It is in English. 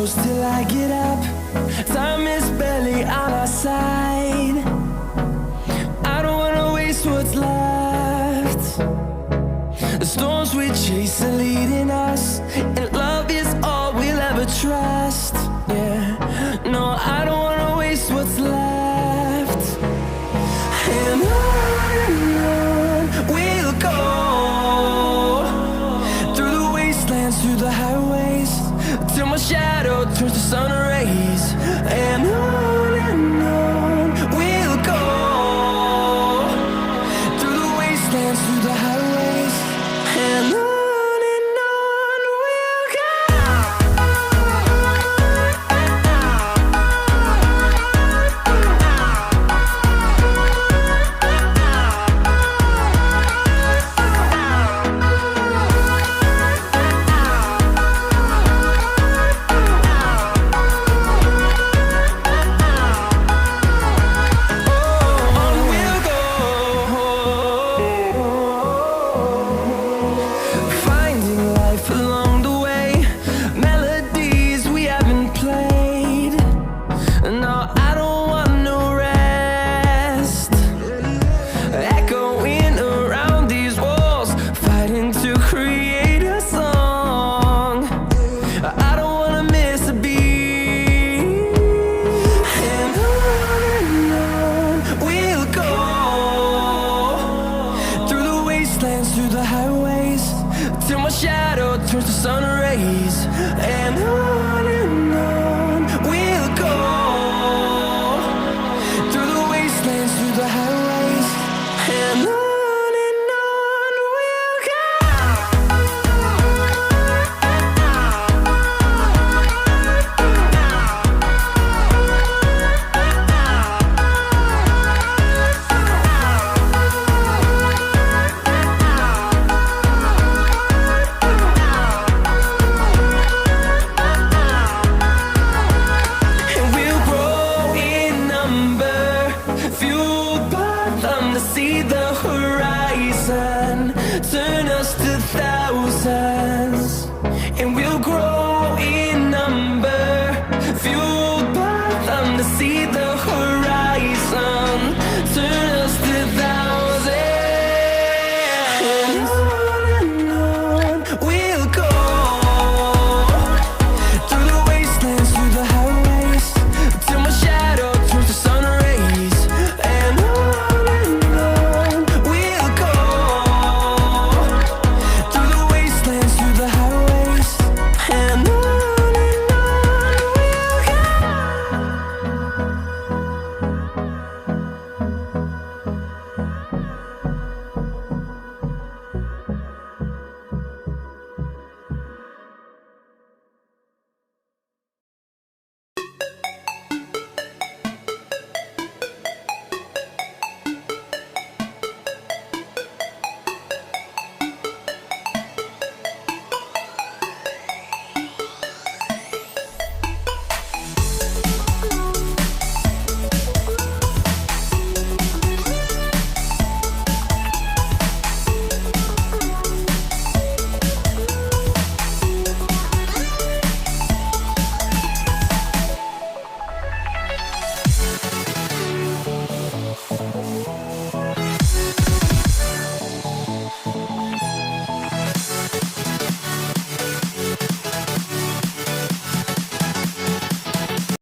close till I get up. Time is barely on our side. I don't wanna waste what's left. The storms we chase are leading us, and love is all we'll ever trust. Yeah, no, I don't wanna waste what's left. And on we'll go, through the wastelands, through the highways, till my shadow turns to sun rays. And on we'll go, through the wastelands, through the highways, and on we'll go. Through the highways, till my shadow turns to sun rays. And on we'll go, through the wastelands, through the highways, and on we'll go. See the horizon turn us to thousands, and we'll grow in number, fueled by them to see the